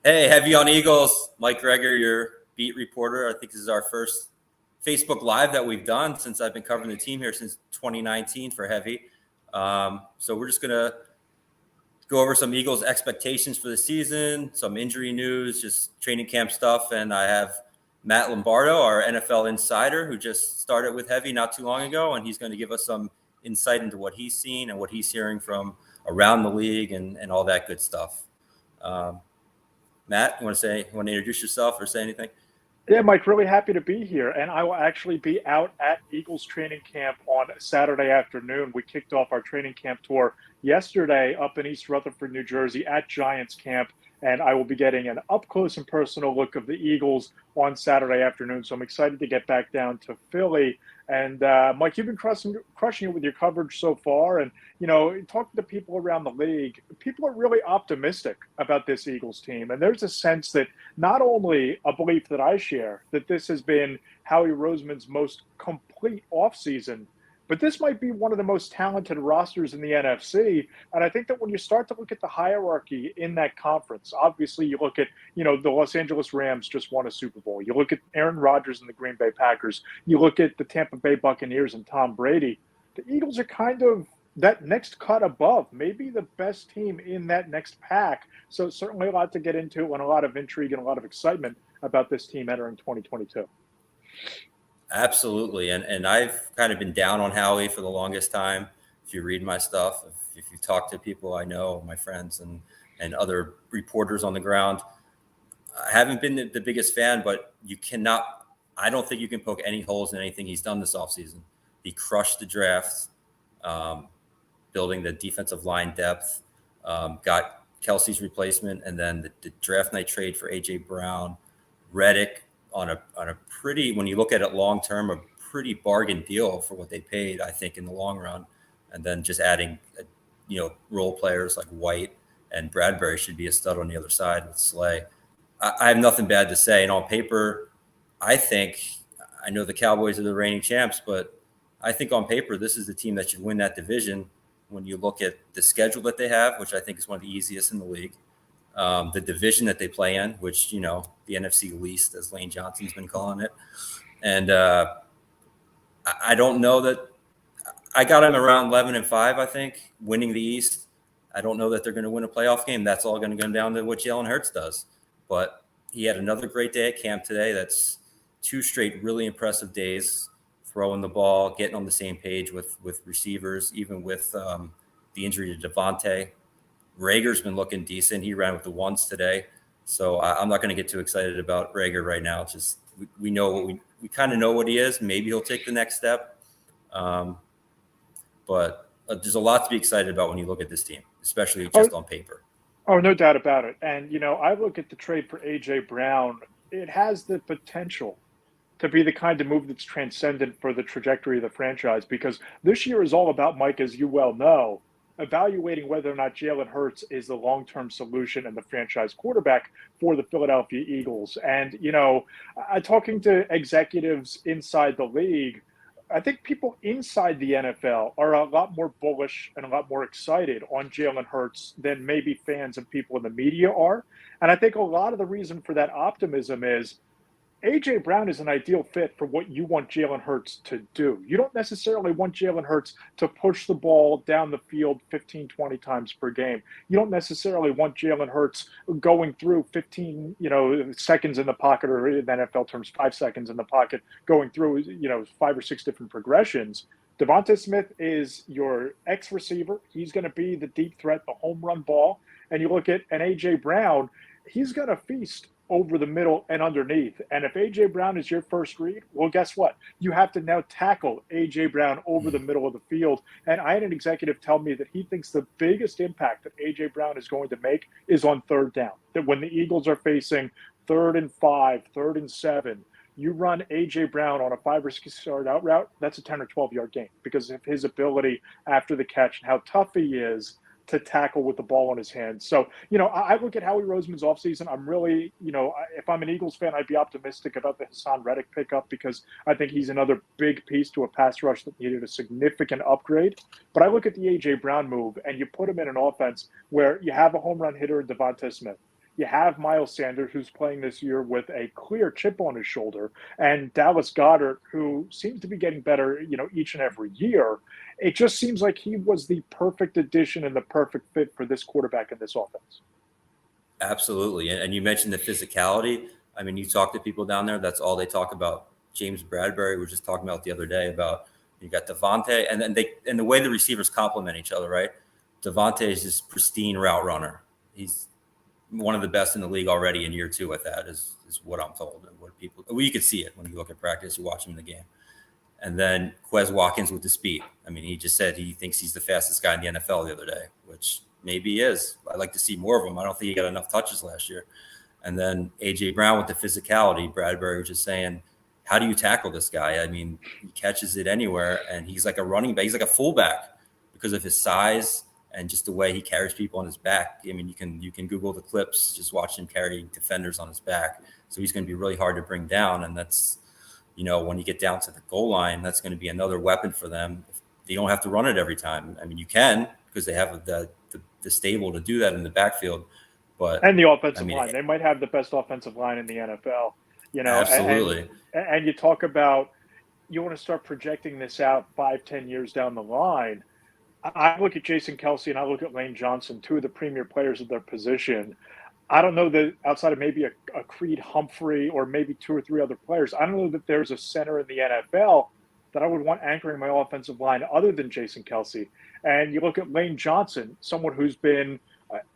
Hey, Heavy on Eagles. Mike Greger, your beat reporter. I think this is our first Facebook Live that we've done since I've been covering the team here since 2019 for Heavy. So we're just going to go over some Eagles expectations for the season, some injury news, just training camp stuff. And I have Matt Lombardo, our NFL insider, who just started with Heavy not too long ago. And he's going to give us some insight into what he's seen and what he's hearing from around the league and all that good stuff. Matt, you want to introduce yourself or say anything? Yeah, Mike, really happy to be here. And I will actually be out at Eagles training camp on Saturday afternoon. We kicked off our training camp tour yesterday up in East Rutherford, New Jersey at Giants camp. And I will be getting an up close and personal look of the Eagles on Saturday afternoon. So I'm excited to get back down to Philly. And Mike, you've been crushing it with your coverage so far. And, talking to people around the league, people are really optimistic about this Eagles team. And there's a sense that not only a belief that I share that this has been Howie Roseman's most complete offseason, but this might be one of the most talented rosters in the NFC. And I think that when you start to look at the hierarchy in that conference, obviously you look at, the Los Angeles Rams just won a Super Bowl. You look at Aaron Rodgers and the Green Bay Packers. You look at the Tampa Bay Buccaneers and Tom Brady. The Eagles are kind of that next cut above, maybe the best team in that next pack. So certainly a lot to get into and a lot of intrigue and a lot of excitement about this team entering 2022. Absolutely. And I've kind of been down on Howie for the longest time. If you read my stuff, if you talk to people I know, my friends and other reporters on the ground, I haven't been the biggest fan, but I don't think you can poke any holes in anything he's done this offseason. He crushed the draft, building the defensive line depth, got Kelsey's replacement, and then the draft night trade for A.J. Brown, Reddick, on a pretty, when you look at it long term, a pretty bargain deal for what they paid, I think, in the long run. And then just adding, role players like White and Bradbury should be a stud on the other side with Slay. I have nothing bad to say. And on paper, I know the Cowboys are the reigning champs, but I think on paper, this is the team that should win that division when you look at the schedule that they have, which I think is one of the easiest in the league. The division that they play in, which, the NFC East, as Lane Johnson's been calling it. And I don't know that I got them around 11-5, I think, winning the East. I don't know that they're going to win a playoff game. That's all going to come down to what Jalen Hurts does. But he had another great day at camp today. That's 2 straight really impressive days, throwing the ball, getting on the same page with receivers, even with the injury to Devontae. Rager's been looking decent. He ran with the ones today. So I'm not going to get too excited about Rager right now. It's just we know we kind of know what he is. Maybe he'll take the next step. But there's a lot to be excited about when you look at this team, especially just on paper. Oh, no doubt about it. And, I look at the trade for A.J. Brown. It has the potential to be the kind of move that's transcendent for the trajectory of the franchise, because this year is all about, Mike, as you well know, evaluating whether or not Jalen Hurts is the long-term solution and the franchise quarterback for the Philadelphia Eagles. And, talking to executives inside the league, I think people inside the NFL are a lot more bullish and a lot more excited on Jalen Hurts than maybe fans and people in the media are. And I think a lot of the reason for that optimism is A.J. Brown is an ideal fit for what you want Jalen Hurts to do. You don't necessarily want Jalen Hurts to push the ball down the field 15, 20 times per game. You don't necessarily want Jalen Hurts going through 15, seconds in the pocket, or in NFL terms, 5 seconds in the pocket, going through, 5 or 6 different progressions. Devonta Smith is your X receiver. He's going to be the deep threat, the home run ball. And you look at an A.J. Brown, he's going to feast over the middle and underneath. And if A.J. Brown is your first read, well, guess what? You have to now tackle A.J. Brown over the middle of the field. And I had an executive tell me that he thinks the biggest impact that A.J. Brown is going to make is on third down. That when the Eagles are facing 3rd and 5, 3rd and 7, you run A.J. Brown on a 5 or 6 yard out route, that's a 10 or 12 yard gain because of his ability after the catch and how tough he is to tackle with the ball in his hands. So, I look at Howie Roseman's offseason. I'm really, if I'm an Eagles fan, I'd be optimistic about the Hassan Reddick pickup because I think he's another big piece to a pass rush that needed a significant upgrade. But I look at the A.J. Brown move, and you put him in an offense where you have a home run hitter in Devonta Smith. You have Miles Sanders, who's playing this year with a clear chip on his shoulder, and Dallas Goedert, who seems to be getting better, each and every year. It just seems like he was the perfect addition and the perfect fit for this quarterback in this offense. Absolutely. And you mentioned the physicality. I mean, you talk to people down there, that's all they talk about. James Bradbury, we were just talking about the other day about you got Devontae, and then and the way the receivers complement each other, right? Devontae is this pristine route runner. He's one of the best in the league already in year 2 at that is what I'm told. And what people, well, you can see it when you look at practice, you watch him in the game. And then Quez Watkins with the speed. I mean, he just said he thinks he's the fastest guy in the NFL the other day, which maybe he is. I'd like to see more of him. I don't think he got enough touches last year. And then A.J. Brown with the physicality. Bradbury was just saying, how do you tackle this guy? I mean, he catches it anywhere, and he's like a running back. He's like a fullback because of his size and just the way he carries people on his back. I mean, you can Google the clips, just watch him carry defenders on his back. So he's going to be really hard to bring down, and that's, when you get down to the goal line, that's going to be another weapon for them. They don't have to run it every time. I mean, you can because they have the stable to do that in the backfield. And the offensive line. They might have the best offensive line in the NFL. Absolutely. And you talk about, you want to start projecting this out 5-10 years down the line. I look at Jason Kelce and I look at Lane Johnson, 2 of the premier players of their position. I don't know that outside of maybe a Creed Humphrey or maybe 2 or 3 other players, I don't know that there's a center in the NFL that I would want anchoring my offensive line other than Jason Kelce. And you look at Lane Johnson, someone who's been,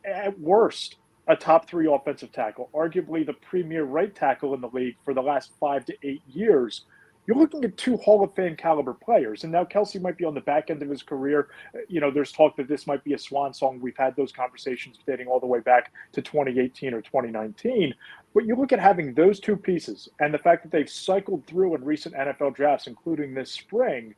at worst, a top 3 offensive tackle, arguably the premier right tackle in the league for the last 5 to 8 years. You're looking at 2 Hall of Fame caliber players. And now Kelce might be on the back end of his career. There's talk that this might be a swan song. We've had those conversations dating all the way back to 2018 or 2019. But you look at having those 2 pieces and the fact that they've cycled through in recent NFL drafts, including this spring.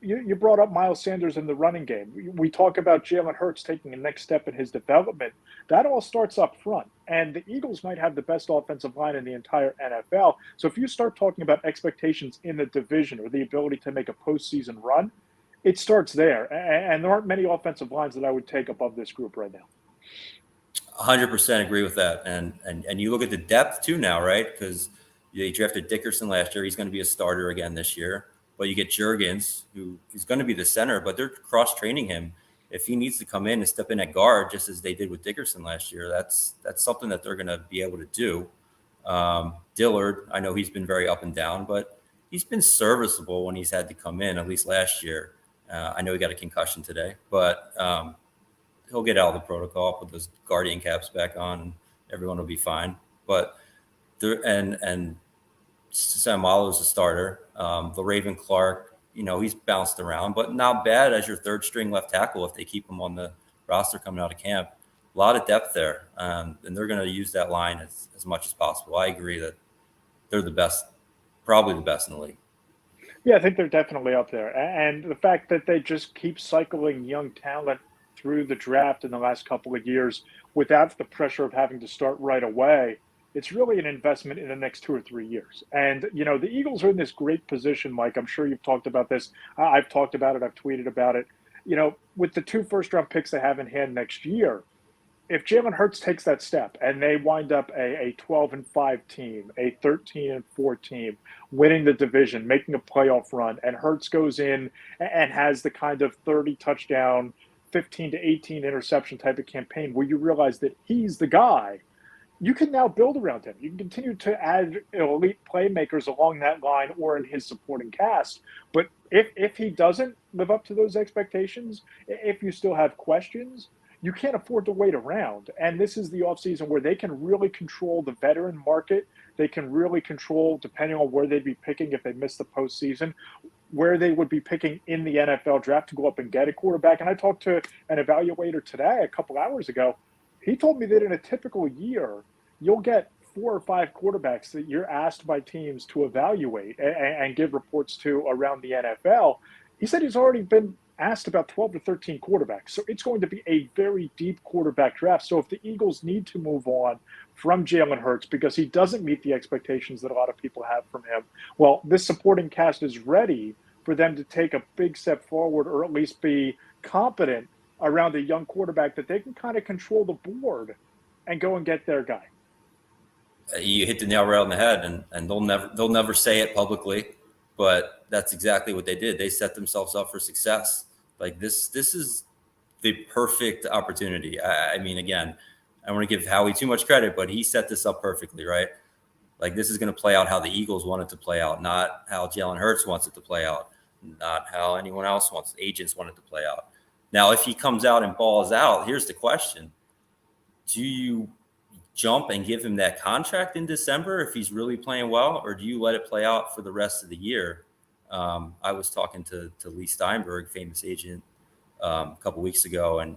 You brought up Miles Sanders in the running game. We talk about Jalen Hurts taking a next step in his development. That all starts up front. And the Eagles might have the best offensive line in the entire NFL. So if you start talking about expectations in the division or the ability to make a postseason run, it starts there. And there aren't many offensive lines that I would take above this group right now. 100% agree with that. And you look at the depth too now, right? Because they drafted Dickerson last year. He's going to be a starter again this year. But you get Jurgens, who is going to be the center, but they're cross-training him. If he needs to come in and step in at guard, just as they did with Dickerson last year, that's something that they're going to be able to do. Dillard, I know he's been very up and down, but he's been serviceable when he's had to come in, at least last year. I know he got a concussion today, but he'll get out of the protocol, put those Guardian caps back on, and everyone will be fine. But and Sam Allou's a starter. The Raven Clark, he's bounced around, but not bad as your 3rd string left tackle if they keep him on the roster coming out of camp. A lot of depth there, and they're going to use that line as much as possible. I agree that they're the best, probably the best in the league. Yeah, I think they're definitely up there. And the fact that they just keep cycling young talent through the draft in the last couple of years without the pressure of having to start right away, it's really an investment in the next 2 or 3 years. And, the Eagles are in this great position, Mike. I'm sure you've talked about this. I've talked about it. I've tweeted about it. With the 2 first-round picks they have in hand next year, if Jalen Hurts takes that step and they wind up a 12-5 team, a 13-4 team, winning the division, making a playoff run, and Hurts goes in and has the kind of 30 touchdown, 15 to 18 interception type of campaign where you realize that he's the guy, you can now build around him. You can continue to add elite playmakers along that line or in his supporting cast. But if he doesn't live up to those expectations, if you still have questions, you can't afford to wait around. And this is the offseason where they can really control the veteran market. They can really control, depending on where they'd be picking if they miss the postseason, where they would be picking in the NFL draft to go up and get a quarterback. And I talked to an evaluator today, a couple hours ago. He told me that in a typical year, you'll get 4 or 5 quarterbacks that you're asked by teams to evaluate and give reports to around the NFL. He said he's already been asked about 12 to 13 quarterbacks. So it's going to be a very deep quarterback draft. So if the Eagles need to move on from Jalen Hurts because he doesn't meet the expectations that a lot of people have from him, well, this supporting cast is ready for them to take a big step forward or at least be competent around a young quarterback that they can kind of control the board and go and get their guy. You hit the nail right on the head, and they'll never say it publicly, but that's exactly what they did. They set themselves up for success. Like this is the perfect opportunity. I mean, again, I don't want to give Howie too much credit, but he set this up perfectly, right? Like this is going to play out how the Eagles want it to play out, not how Jalen Hurts wants it to play out, not how anyone else wants, agents want it to play out. Now, if he comes out and balls out, here's the question. Do you jump and give him that contract in December if he's really playing well, or do you let it play out for the rest of the year? I was talking to Lee Steinberg, famous agent, a couple weeks ago, and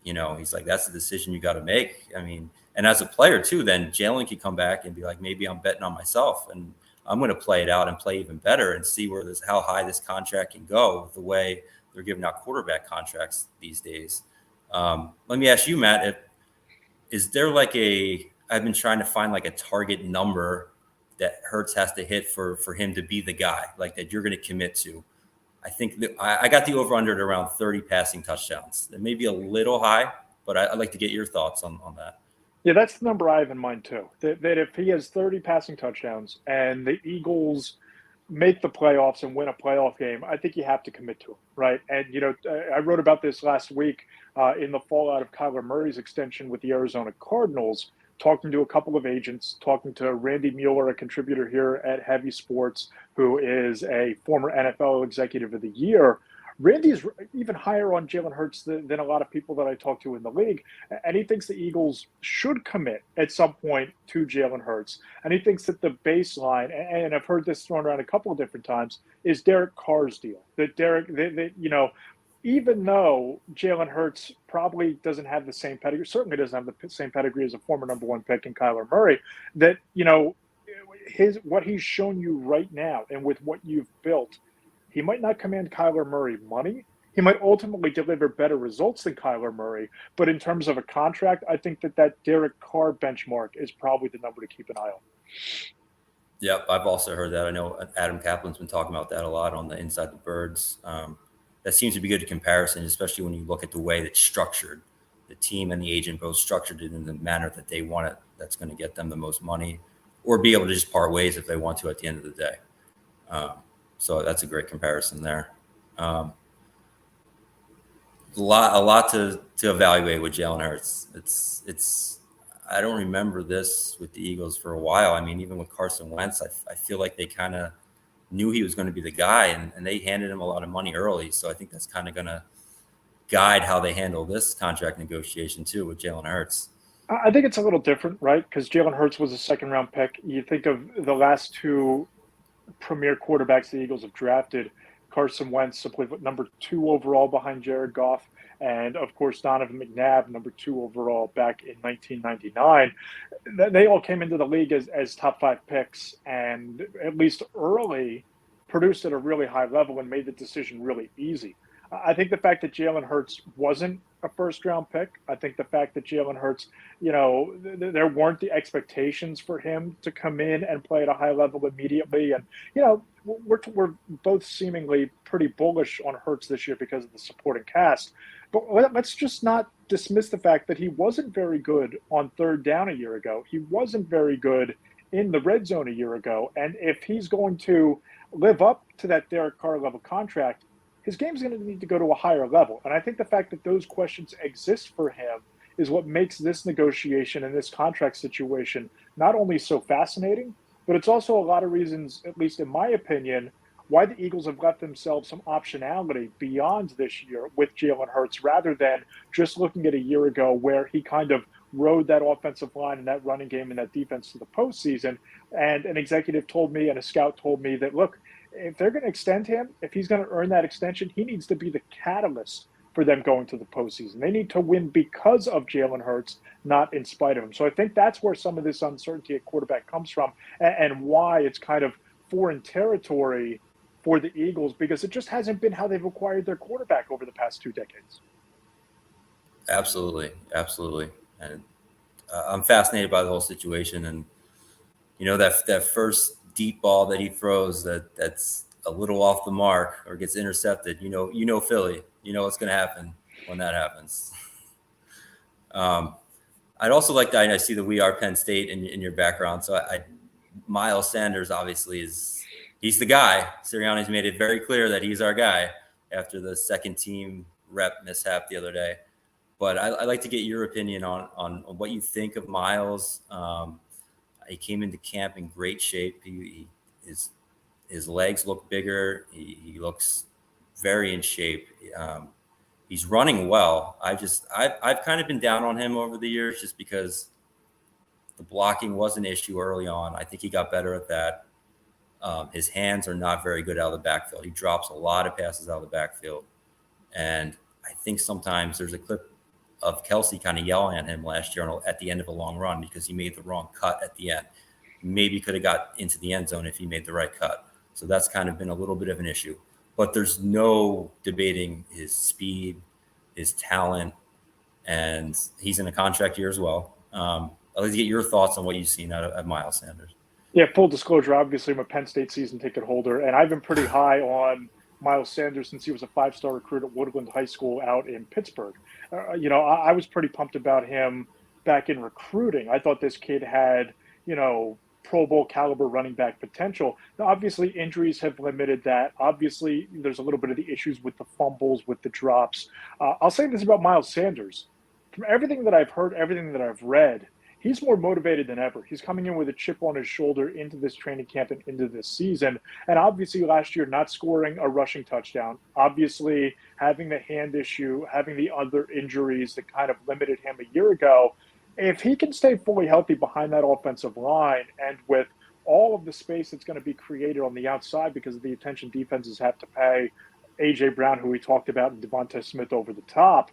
he's like, that's the decision you got to make. I mean, and as a player too, then Jalen could come back and be like, maybe I'm betting on myself and I'm going to play it out and play even better and see how high this contract can go with the way they're giving out quarterback contracts these days. Let me ask you, Matt, is there I've been trying to find like a target number that Hurts has to hit for him to be the guy, like that you're going to commit to. I think that I got the over under at around 30 passing touchdowns. It may be a little high, but I'd like to get your thoughts on that. Yeah, that's the number I have in mind too. That if he has 30 passing touchdowns and the Eagles make the playoffs and win a playoff game, I think you have to commit to him, right? And I wrote about this last week in the fallout of Kyler Murray's extension with the Arizona Cardinals, talking to a couple of agents, talking to Randy Mueller, a contributor here at Heavy Sports, who is a former NFL Executive of the Year. Randy's even higher on Jalen Hurts than a lot of people that I talk to in the league. And he thinks the Eagles should commit at some point to Jalen Hurts. And he thinks that the baseline, and I've heard this thrown around a couple of different times, is Derek Carr's deal. That even though Jalen Hurts probably doesn't have the same pedigree, certainly doesn't have the same pedigree as a former number one pick in Kyler Murray, that, what he's shown you right now and with what you've built, he might not command Kyler Murray money. He might ultimately deliver better results than Kyler Murray. But in terms of a contract, I think that Derek Carr benchmark is probably the number to keep an eye on. Yep, I've also heard that. I know Adam Kaplan's been talking about that a lot on the Inside the Birds. That seems to be a good comparison, especially when you look at the way that's structured. The team and the agent both structured it in the manner that they want it, that's going to get them the most money, or be able to just part ways if they want to at the end of the day. So that's a great comparison there. A lot to evaluate with Jalen Hurts. It's I don't remember this with the Eagles for a while. I mean, even with Carson Wentz, I feel like they kind of knew he was going to be the guy, and they handed him a lot of money early. So I think that's kind of going to guide how they handle this contract negotiation too with Jalen Hurts. I think it's a little different, right? Because Jalen Hurts was a second-round pick. You think of the last two premier quarterbacks the Eagles have drafted, Carson Wentz, simply number 2 overall behind Jared Goff, and of course Donovan McNabb, number 2 overall back in 1999. They all came into the league as top 5 picks, and at least early produced at a really high level and made the decision really easy. I think the fact that Jalen Hurts wasn't a first-round pick, I think the fact that Jalen Hurts, there weren't the expectations for him to come in and play at a high level immediately. And, we're both seemingly pretty bullish on Hurts this year because of the supporting cast. But let's just not dismiss the fact that he wasn't very good on third down a year ago. He wasn't very good in the red zone a year ago. And if he's going to live up to that Derek Carr level contract, his game's going to need to go to a higher level. And I think the fact that those questions exist for him is what makes this negotiation and this contract situation not only so fascinating, but it's also a lot of reasons, at least in my opinion, why the Eagles have left themselves some optionality beyond this year with Jalen Hurts, rather than just looking at a year ago where he kind of rode that offensive line and that running game and that defense to the postseason. And an executive told me and a scout told me that, look, if they're going to extend him, if he's going to earn that extension, he needs to be the catalyst for them going to the postseason. They need to win because of Jalen Hurts, not in spite of him. So I think that's where some of this uncertainty at quarterback comes from, and why it's kind of foreign territory for the Eagles, because it just hasn't been how they've acquired their quarterback over the past 2 decades. Absolutely. And I'm fascinated by the whole situation. And, that first deep ball that he throws that's a little off the mark or gets intercepted, Philly, what's going to happen when that happens. I'd also like that. I see the We Are Penn State in your background. So Miles Sanders obviously he's the guy. Sirianni's made it very clear that he's our guy after the second team rep mishap the other day. But I'd like to get your opinion on what you think of Miles. He came into camp in great shape. His legs look bigger. He looks very in shape. He's running well. I've kind of been down on him over the years just because the blocking was an issue early on. I think he got better at that. His hands are not very good out of the backfield. He drops a lot of passes out of the backfield. And I think sometimes there's a clip of Kelsey kind of yelling at him last year at the end of a long run because he made the wrong cut at the end. Maybe could have got into the end zone if he made the right cut. So that's kind of been a little bit of an issue. But there's no debating his speed, his talent, and he's in a contract year as well. I'd like to get your thoughts on what you've seen out of Miles Sanders. Yeah, full disclosure, obviously I'm a Penn State season ticket holder, and I've been pretty high on Miles Sanders since he was a 5-star recruit at Woodland High School out in Pittsburgh. I was pretty pumped about him back in recruiting. I thought this kid had, Pro Bowl caliber running back potential. Now, obviously, injuries have limited that. Obviously, there's a little bit of the issues with the fumbles, with the drops. I'll say this about Miles Sanders. From everything that I've heard, everything that I've read, he's more motivated than ever. He's coming in with a chip on his shoulder into this training camp and into this season. And obviously last year, not scoring a rushing touchdown, obviously having the hand issue, having the other injuries that kind of limited him a year ago. If he can stay fully healthy behind that offensive line and with all of the space that's going to be created on the outside because of the attention defenses have to pay A.J. Brown, who we talked about, and Devonta Smith over the top,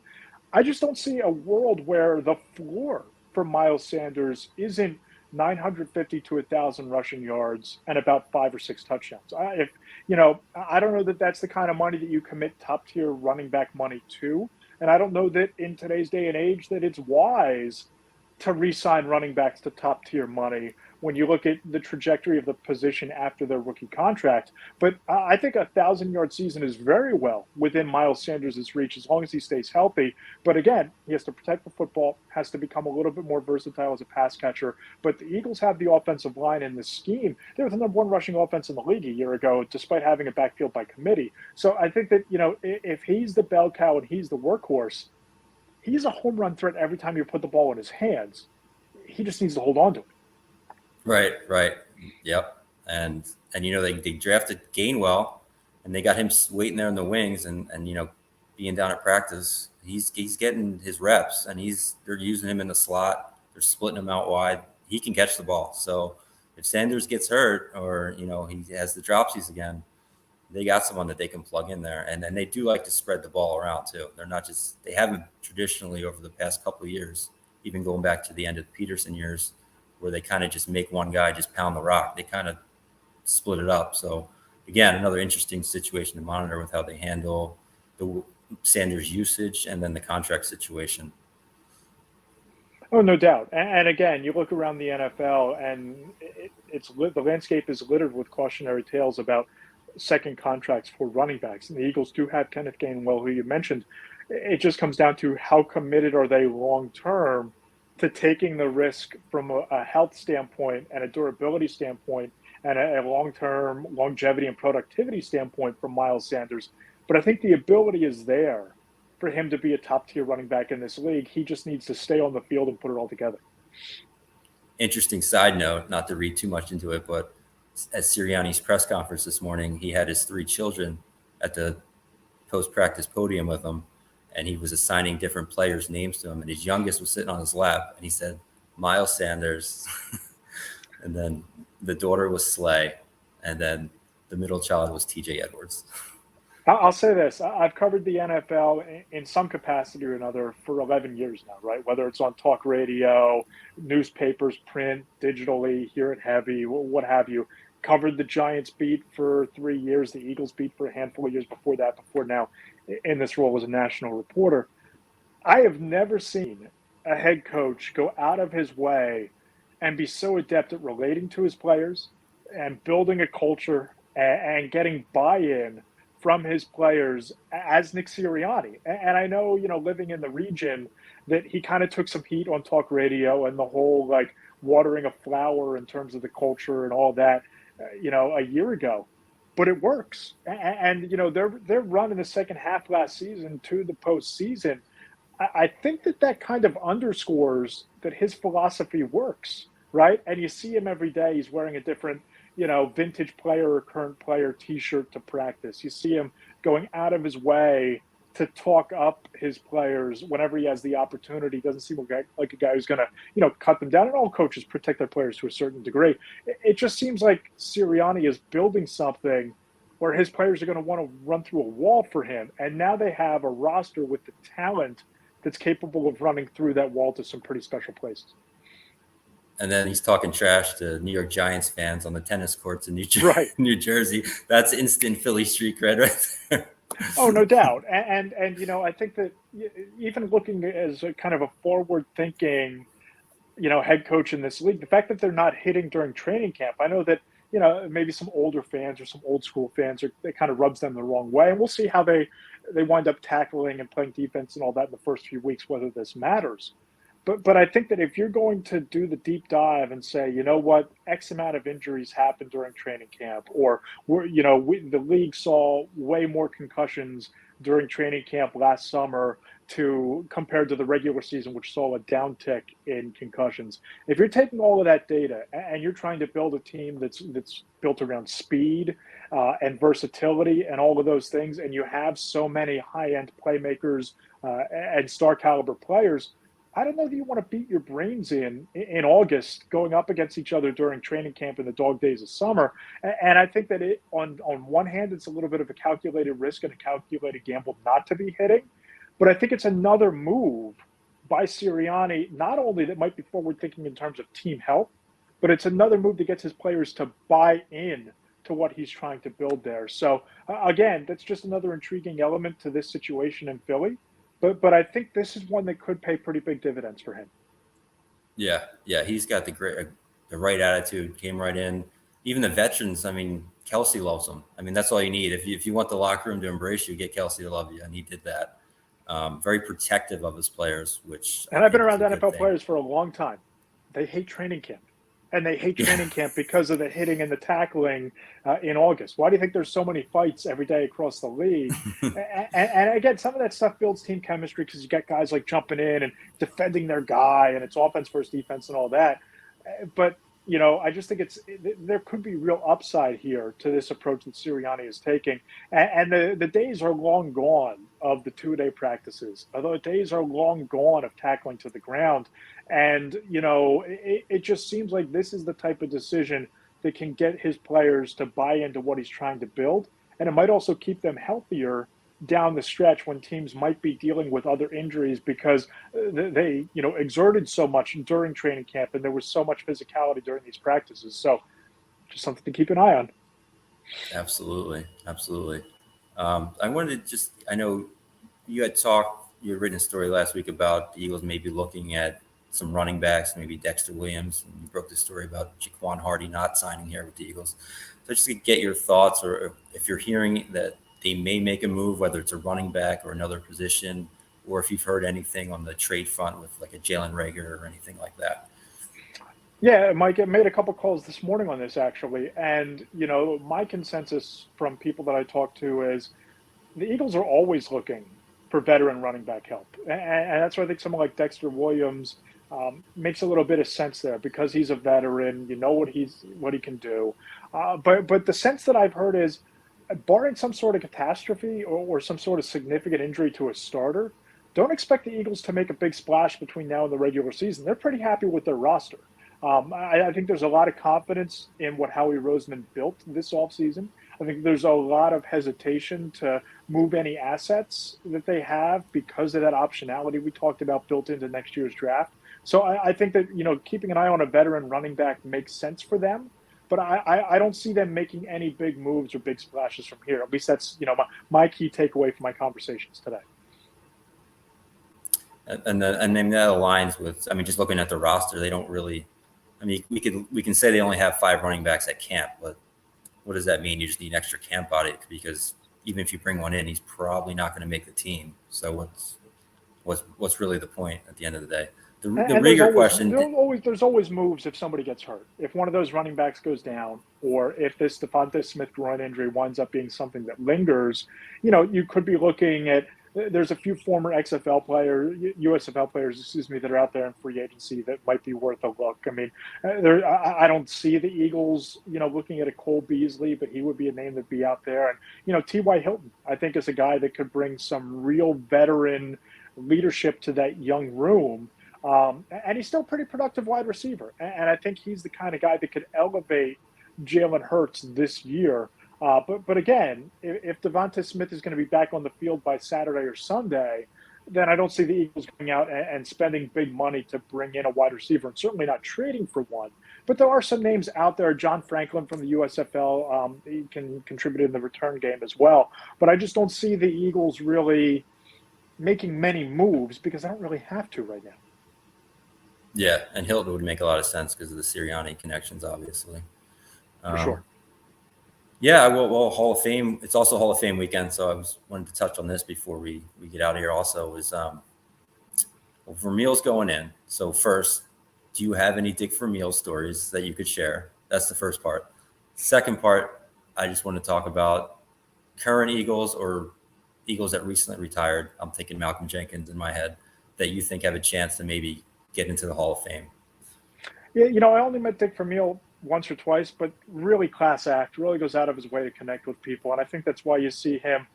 I just don't see a world where the floor for Miles Sanders isn't 950 to 1,000 rushing yards and about 5 or 6 touchdowns. I don't know that that's the kind of money that you commit top tier running back money to, and I don't know that in today's day and age that it's wise to re-sign running backs to top tier money when you look at the trajectory of the position after their rookie contract. But I think 1,000-yard season is very well within Miles Sanders' reach as long as he stays healthy. But again, he has to protect the football, has to become a little bit more versatile as a pass catcher. But the Eagles have the offensive line in the scheme. They were the number one rushing offense in the league a year ago, despite having a backfield by committee. So I think that, if he's the bell cow and he's the workhorse, he's a home run threat every time you put the ball in his hands. He just needs to hold on to it. Right. Yep. And they drafted Gainwell, and they got him waiting there in the wings, and being down at practice, he's getting his reps, and they're using him in the slot. They're splitting him out wide. He can catch the ball. So if Sanders gets hurt or he has the dropsies again, they got someone that they can plug in there. And then they do like to spread the ball around too. They haven't traditionally over the past couple of years, even going back to the end of the Peterson years, where they kind of just make one guy just pound the rock. They kind of split it up. So again, another interesting situation to monitor with how they handle the Sanders usage and then the contract situation. Oh, no doubt. And again, you look around the NFL and the landscape is littered with cautionary tales about second contracts for running backs. And the Eagles do have Kenneth Gainwell, who you mentioned. It just comes down to how committed are they long-term to taking the risk from a health standpoint and a durability standpoint and a long-term longevity and productivity standpoint from Miles Sanders. But I think the ability is there for him to be a top-tier running back in this league. He just needs to stay on the field and put it all together. Interesting side note, not to read too much into it, but at Sirianni's press conference this morning, he had his 3 children at the post-practice podium with him, and he was assigning different players' names to him, and his youngest was sitting on his lap, and he said, Miles Sanders, and then the daughter was Slay, and then the middle child was TJ Edwards. I'll say this. I've covered the NFL in some capacity or another for 11 years now, right? Whether it's on talk radio, newspapers, print, digitally, here at Heavy, what have you. Covered the Giants beat for 3 years, the Eagles beat for a handful of years before that, before now in this role as a national reporter. I have never seen a head coach go out of his way and be so adept at relating to his players and building a culture and getting buy-in from his players as Nick Sirianni. And I know, living in the region, that he kind of took some heat on talk radio and the whole like watering a flower in terms of the culture and all that, a year ago. But it works, and their run in the second half last season to the postseason. I think that kind of underscores that his philosophy works, right? And you see him every day. He's wearing a different, vintage player or current player T-shirt to practice. You see him going out of his way to talk up his players whenever he has the opportunity. He doesn't seem like a guy who's going to, cut them down. And all coaches protect their players to a certain degree. It just seems like Sirianni is building something where his players are going to want to run through a wall for him. And now they have a roster with the talent that's capable of running through that wall to some pretty special places. And then he's talking trash to New York Giants fans on the tennis courts in Right. New Jersey. That's instant Philly street cred right there. Oh, no doubt. And I think that even looking as a kind of a forward-thinking, head coach in this league, the fact that they're not hitting during training camp, I know that, maybe some older fans or some old school fans, it kind of rubs them the wrong way. And we'll see how they wind up tackling and playing defense and all that in the first few weeks, whether this matters. But I think that if you're going to do the deep dive and say, you know what, X amount of injuries happened during training camp, or the league saw way more concussions during training camp last summer compared to the regular season, which saw a downtick in concussions. If you're taking all of that data and you're trying to build a team that's built around speed and versatility and all of those things, and you have so many high-end playmakers and star caliber players, I don't know that you want to beat your brains in August going up against each other during training camp in the dog days of summer. And I think that on one hand, it's a little bit of a calculated risk and a calculated gamble not to be hitting. But I think it's another move by Sirianni, not only that might be forward thinking in terms of team health, but it's another move that gets his players to buy in to what he's trying to build there. So again, that's just another intriguing element to this situation in Philly. But I think this is one that could pay pretty big dividends for him. Yeah, he's got the right attitude. Came right in. Even the veterans. I mean, Kelsey loves him. I mean, that's all you need. If you want the locker room to embrace you, get Kelsey to love you, and he did that. Very protective of his players, And I've been around NFL players for a long time. They hate training camp. And they hate training camp because of the hitting and the tackling in August. Why do you think there's so many fights every day across the league? and again, some of that stuff builds team chemistry because you got guys like jumping in and defending their guy, and it's offense versus defense and all that. But I just think there could be real upside here to this approach that Sirianni is taking. And the days are long gone of the 2-day practices. Although the days are long gone of tackling to the ground. And, it just seems like this is the type of decision that can get his players to buy into what he's trying to build. And it might also keep them healthier down the stretch when teams might be dealing with other injuries because they exerted so much during training camp and there was so much physicality during these practices. So just something to keep an eye on. Absolutely. I wanted to I know you had written a story last week about the Eagles maybe looking at some running backs, maybe Dexter Williams, and you broke the story about Jaquan Hardy not signing here with the Eagles. So just to get your thoughts, or if you're hearing that they may make a move, whether it's a running back or another position, or if you've heard anything on the trade front with like a Jalen Reagor or anything like that. Yeah, Mike, I made a couple calls this morning on this actually. And, my consensus from people that I talk to is the Eagles are always looking for veteran running back help. And that's why I think someone like Dexter Williams makes a little bit of sense there because he's a veteran, what he can do. But the sense that I've heard is, barring some sort of catastrophe or some sort of significant injury to a starter, don't expect the Eagles to make a big splash between now and the regular season. They're pretty happy with their roster. I think there's a lot of confidence in what Howie Roseman built this offseason. I think there's a lot of hesitation to move any assets that they have because of that optionality we talked about built into next year's draft. So I think that, keeping an eye on a veteran running back makes sense for them. But I don't see them making any big moves or big splashes from here. At least that's, my key takeaway from my conversations today. And then that aligns with, just looking at the roster, they don't really, we can say they only have 5 running backs at camp, but what does that mean? You just need an extra camp body because even if you bring one in, he's probably not going to make the team. So what's really the point at the end of the day. The And Rieger question. there's always moves if somebody gets hurt. If one of those running backs goes down, or if this Devonta Smith groin injury winds up being something that lingers, you could be looking at. There's a few former XFL players, USFL players, excuse me, that are out there in free agency that might be worth a look. I mean, I don't see the Eagles, looking at a Cole Beasley, but he would be a name that'd be out there. And T.Y. Hilton, I think, is a guy that could bring some real veteran leadership to that young room. And he's still a pretty productive wide receiver. And I think he's the kind of guy that could elevate Jalen Hurts this year. But again, if Devonta Smith is going to be back on the field by Saturday or Sunday, then I don't see the Eagles going out and spending big money to bring in a wide receiver, and certainly not trading for one. But there are some names out there. John Franklin from the USFL, he can contribute in the return game as well. But I just don't see the Eagles really making many moves because I don't really have to right now. Yeah, and Hilton would make a lot of sense because of the Sirianni connections, obviously. For sure. Yeah, well, Hall of Fame. It's also Hall of Fame weekend, so I wanted to touch on this before we get out of here. Also, is Vermeil's going in. So first, do you have any Dick Vermeil stories that you could share? That's the first part. Second part, I just want to talk about current Eagles or Eagles that recently retired. I'm thinking Malcolm Jenkins in my head that you think have a chance to maybe get into the Hall of Fame. Yeah, I only met Dick Vermeil once or twice, but really class act, really goes out of his way to connect with people. And I think that's why you see him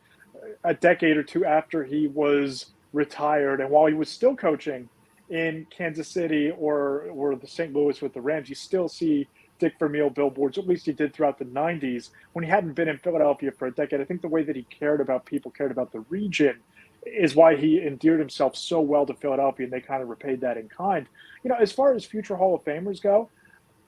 a decade or two after he was retired and while he was still coaching in Kansas City or the St. Louis with the Rams, you still see Dick Vermeil billboards, at least he did throughout the 90s when he hadn't been in Philadelphia for a decade. I think the way that he cared about people, cared about the region, is why he endeared himself so well to Philadelphia, and they kind of repaid that in kind. As far as future Hall of Famers go,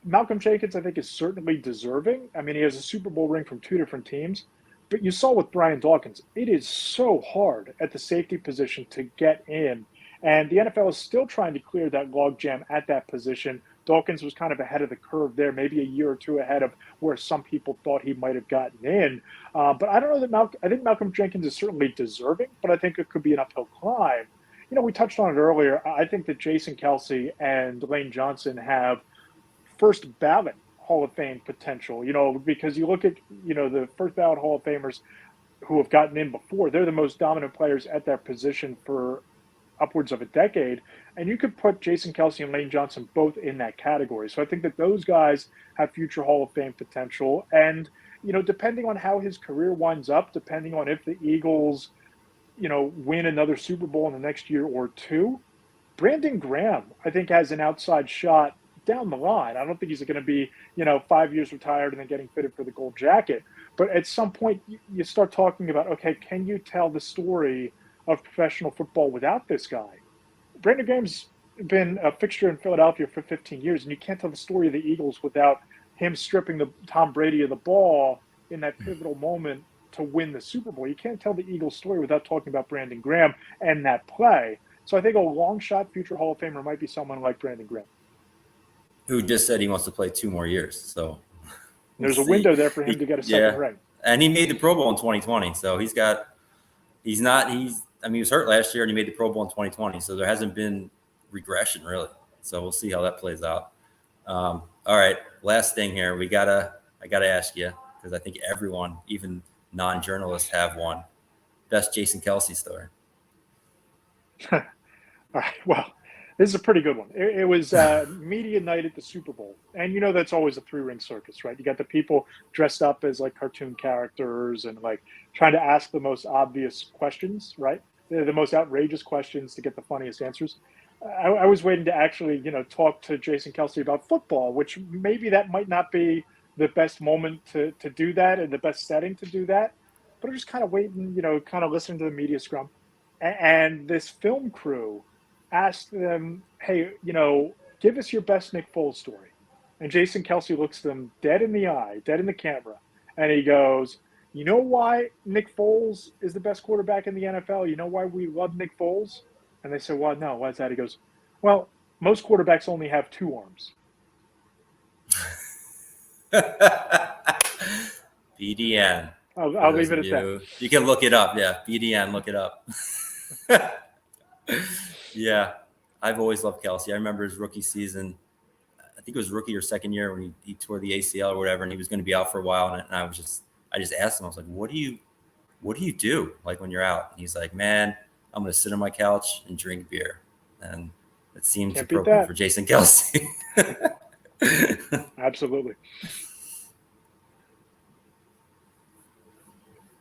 Malcolm Jenkins, I think, is certainly deserving. I mean, he has a Super Bowl ring from two different teams. But you saw with Brian Dawkins, it is so hard at the safety position to get in. And the NFL is still trying to clear that logjam at that position. Dawkins was kind of ahead of the curve there, maybe a year or two ahead of where some people thought he might have gotten in. But I don't know that I think Malcolm Jenkins is certainly deserving, but I think it could be an uphill climb. We touched on it earlier. I think that Jason Kelsey and Lane Johnson have first ballot Hall of Fame potential, because you look at, the first ballot Hall of Famers who have gotten in before, they're the most dominant players at that position for upwards of a decade. And you could put Jason Kelsey and Lane Johnson both in that category. So I think that those guys have future Hall of Fame potential. And, depending on how his career winds up, depending on if the Eagles, win another Super Bowl in the next year or two, Brandon Graham, I think, has an outside shot down the line. I don't think he's going to be, 5 years retired and then getting fitted for the gold jacket. But at some point, you start talking about, okay, can you tell the story of professional football without this guy? Brandon Graham's been a fixture in Philadelphia for 15 years, and you can't tell the story of the Eagles without him stripping the Tom Brady of the ball in that pivotal moment to win the Super Bowl. You can't tell the Eagles story without talking about Brandon Graham and that play. So I think a long shot future Hall of Famer might be someone like Brandon Graham, who just said he wants to play 2 more years. So there's a window there for him to get a second ring. And he made the Pro Bowl in 2020. So he was hurt last year and he made the Pro Bowl in 2020. So there hasn't been regression really. So we'll see how that plays out. All right. Last thing here. I gotta ask you, because I think everyone, even non-journalists, have one. Best Jason Kelsey story. All right. Well, this is a pretty good one. It was media night at the Super Bowl. And that's always a 3-ring circus, right? You got the people dressed up as like cartoon characters and like trying to ask the most obvious questions, right? The most outrageous questions to get the funniest answers. I was waiting to actually, talk to Jason Kelsey about football, which maybe that might not be the best moment to do that and the best setting to do that. But I'm just kind of waiting, kind of listening to the media scrum. And this film crew asked them, hey, give us your best Nick Foles story. And Jason Kelsey looks them dead in the eye, dead in the camera. And he goes, you know why Nick Foles is the best quarterback in the NFL? You know why we love Nick Foles? And they said, well, no, why is that? He goes, well, most quarterbacks only have 2 arms. BDN. I'll leave it at that. You can look it up. Yeah, BDN, look it up. Yeah, I've always loved Kelsey. I remember his rookie season. I think it was rookie or second year when he tore the ACL or whatever, and he was going to be out for a while. And I just asked him, I was like, what do you do like when you're out? And he's like, man, I'm going to sit on my couch and drink beer. And it seems Can't beat appropriate that. for Jason Kelsey. Absolutely.